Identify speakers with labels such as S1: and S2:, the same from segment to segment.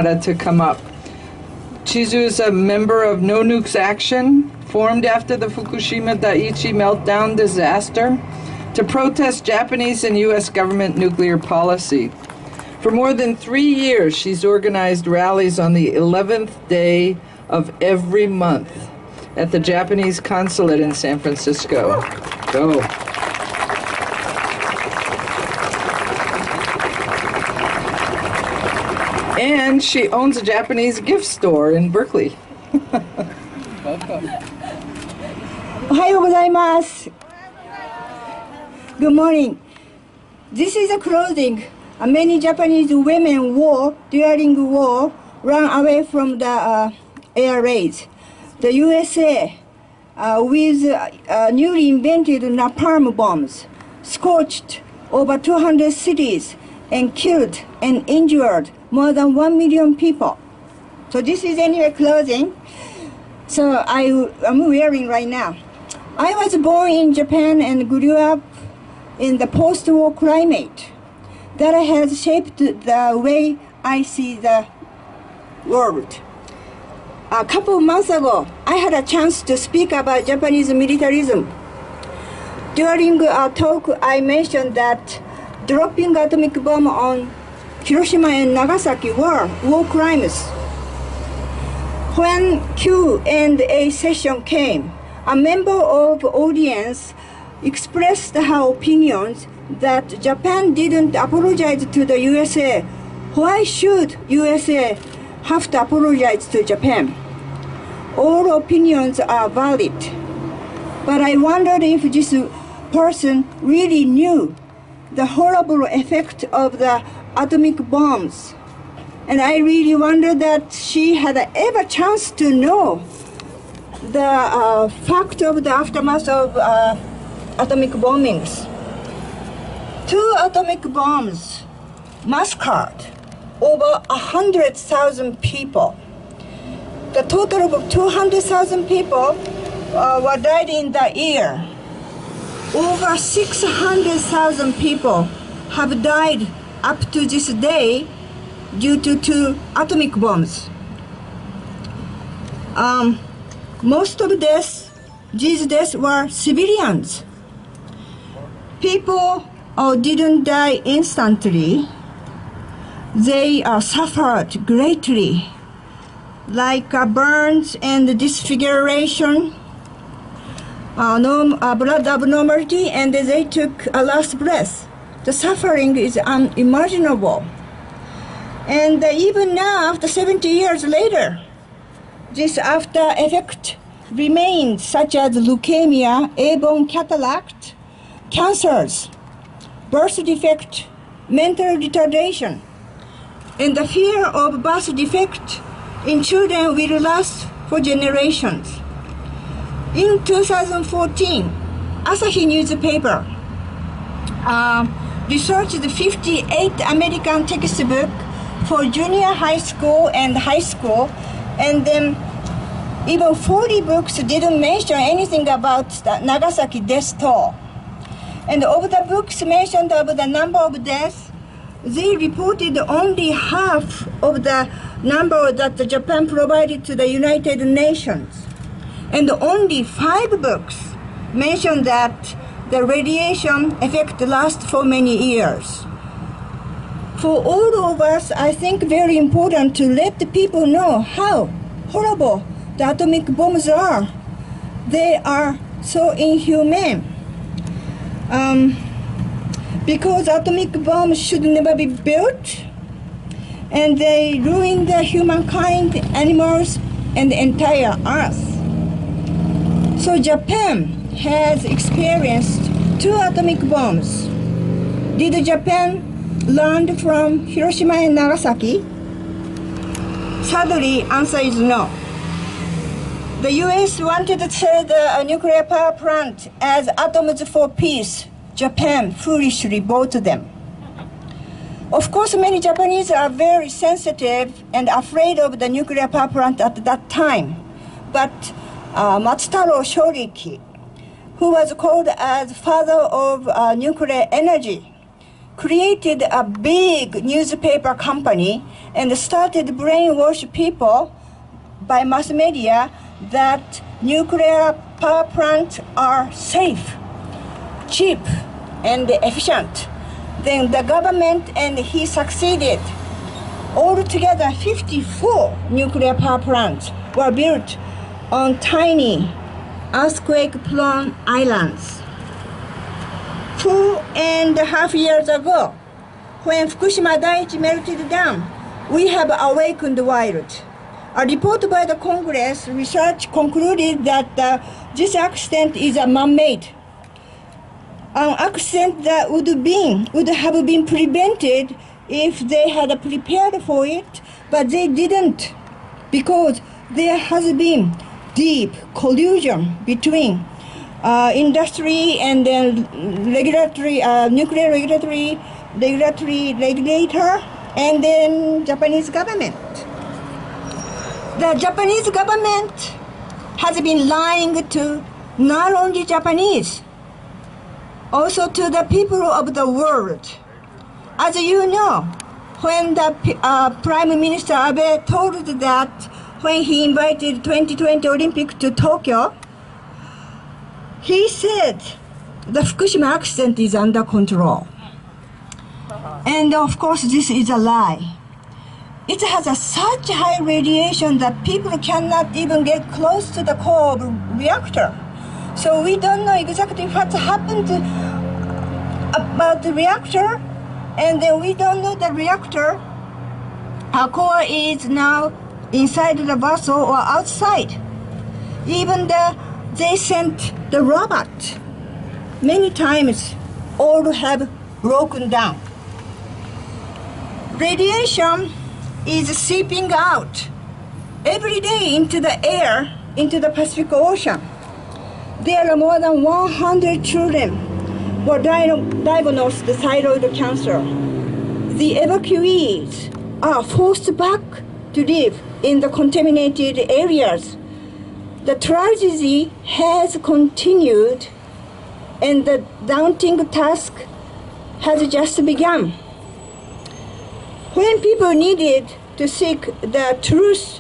S1: to come up. Chizu is a member of No Nukes Action, formed after the Fukushima Daiichi meltdown disaster to protest Japanese and U.S. government nuclear policy. For more than 3 years, she's organized rallies on the 11th day of every month at the Japanese consulate in San Francisco. Go. And she owns a Japanese gift store in Berkeley. Welcome.
S2: Ohayou gozaimasu. Good morning. This is a clothing many Japanese women wore during war, ran away from the air raids. The USA, with newly invented napalm bombs, scorched over 200 cities and killed and injured more than 1 million people. So this is anyway clothing. So I'm wearing right now. I was born in Japan and grew up in the post-war climate that has shaped the way I see the world. A couple of months ago, I had a chance to speak about Japanese militarism. During a talk, I mentioned that dropping atomic bomb on Hiroshima and Nagasaki were war crimes. When Q&A session came, a member of the audience expressed her opinions that Japan didn't apologize to the USA. Why should USA have to apologize to Japan? All opinions are valid. But I wondered if this person really knew the horrible effect of the atomic bombs. And I really wondered that she had ever chance to know the fact of the aftermath of atomic bombings. 2 atomic bombs massacred over 100,000 people. The total of 200,000 people were died in the year. Over 600,000 people have died up to this day due to 2 atomic bombs. Most of these deaths were civilians. People didn't die instantly. They suffered greatly, like burns and disfiguration, blood abnormality, and they took a last breath. The suffering is unimaginable. And even now, after 70 years later, this after effect remains, such as leukemia, airborne cataract, cancers, birth defect, mental retardation, and the fear of birth defect in children will last for generations. In 2014, Asahi newspaper researched 58 American textbooks for junior high school and high school, and then even 40 books didn't mention anything about the Nagasaki death toll. And of the books mentioned of the number of deaths, they reported only half of the number that Japan provided to the United Nations. And only 5 books mentioned that the radiation effect lasts for many years. For all of us, I think very important to let the people know how horrible the atomic bombs are. They are so inhumane. Because atomic bombs should never be built, and they ruin the humankind, animals, and the entire earth. So Japan has experienced 2 atomic bombs. Did Japan learn from Hiroshima and Nagasaki? Sadly, answer is no. The US wanted to sell the nuclear power plant as atoms for peace. Japan foolishly bought them. Of course, many Japanese are very sensitive and afraid of the nuclear power plant at that time. But Matsutaro Shoriki, who was called as father of nuclear energy, created a big newspaper company and started to brainwash people by mass media that nuclear power plants are safe, cheap, and efficient. Then the government and he succeeded. Altogether, 54 nuclear power plants were built on tiny earthquake-prone islands. 4.5 years ago, when Fukushima Daiichi melted down, we have awakened the wild. A report by the Congress research concluded that this accident is a man-made. An accident that would have been prevented if they had prepared for it, but they didn't, because there has been deep collusion between industry and then regulatory, nuclear regulatory regulator, and then Japanese government. The Japanese government has been lying to not only Japanese, also to the people of the world. As you know, when the Prime Minister Abe told that when he invited 2020 Olympic to Tokyo, he said the Fukushima accident is under control. And of course, this is a lie. It has such high radiation that people cannot even get close to the core of the reactor. So we don't know exactly what happened about the reactor, and then we don't know the reactor core is now inside the vessel or outside. Even they sent the robot many times, all have broken down. Radiation is seeping out every day into the air, into the Pacific Ocean. There are more than 100 children who are diagnosed with thyroid cancer. The evacuees are forced back to live in the contaminated areas. The tragedy has continued, and the daunting task has just begun. When people needed to seek the truth,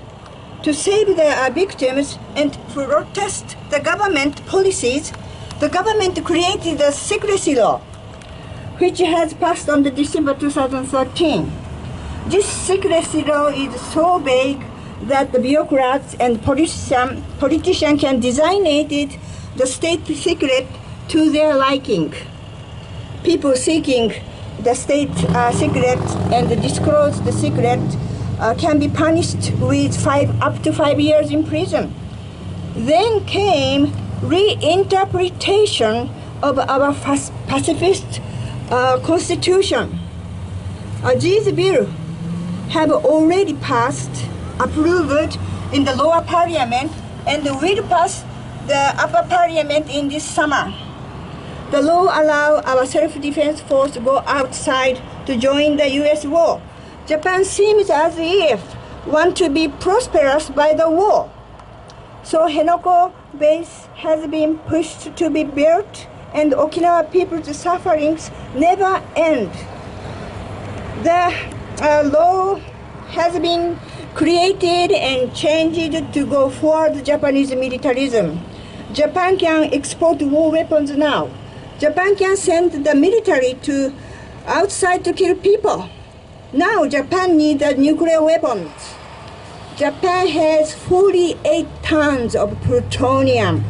S2: to save their victims and to protest the government policies, the government created a secrecy law, which has passed on December 2013. This secrecy law is so vague that the bureaucrats and politicians can designate it, the state secret, to their liking. People seeking the state secret and disclose the secret can be punished with up to 5 years in prison. Then came reinterpretation of our pacifist constitution. These bills have already passed, approved in the lower parliament, and will pass the upper parliament in this summer. The law allows our self-defense force to go outside to join the U.S. war. Japan seems as if want to be prosperous by the war. So Henoko base has been pushed to be built, and Okinawa people's sufferings never end. The law has been created and changed to go forward Japanese militarism. Japan can export war weapons now. Japan can send the military to outside to kill people. Now Japan needs nuclear weapons. Japan has 48 tons of plutonium.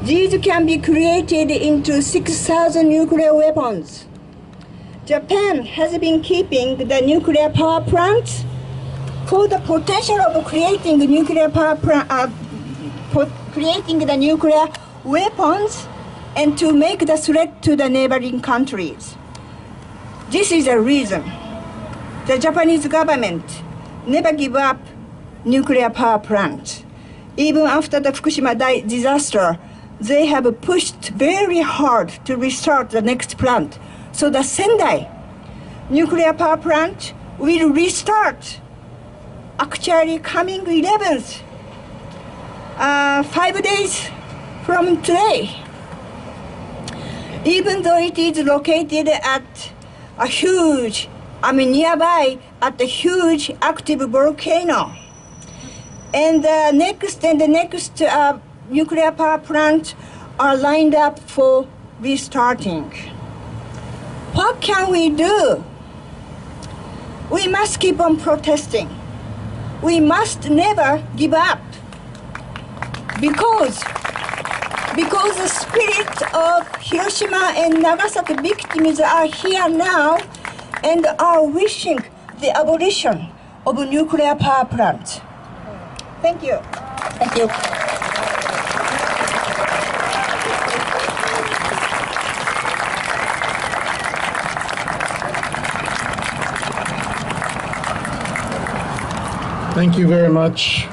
S2: These can be created into 6,000 nuclear weapons. Japan has been keeping the nuclear power plants for the potential of creating nuclear power creating the nuclear weapons and to make the threat to the neighboring countries. This is the reason the Japanese government never give up nuclear power plant. Even after the Fukushima disaster, they have pushed very hard to restart the next plant. So the Sendai nuclear power plant will restart actually coming 11th, 5 days from today. Even though it is located at nearby at a huge active volcano. And the next nuclear power plants are lined up for restarting. What can we do? We must keep on protesting. We must never give up. Because the spirit of Hiroshima and Nagasaki victims are here now and are wishing the abolition of nuclear power plants. Thank you.
S3: Thank you.
S4: Thank you very much.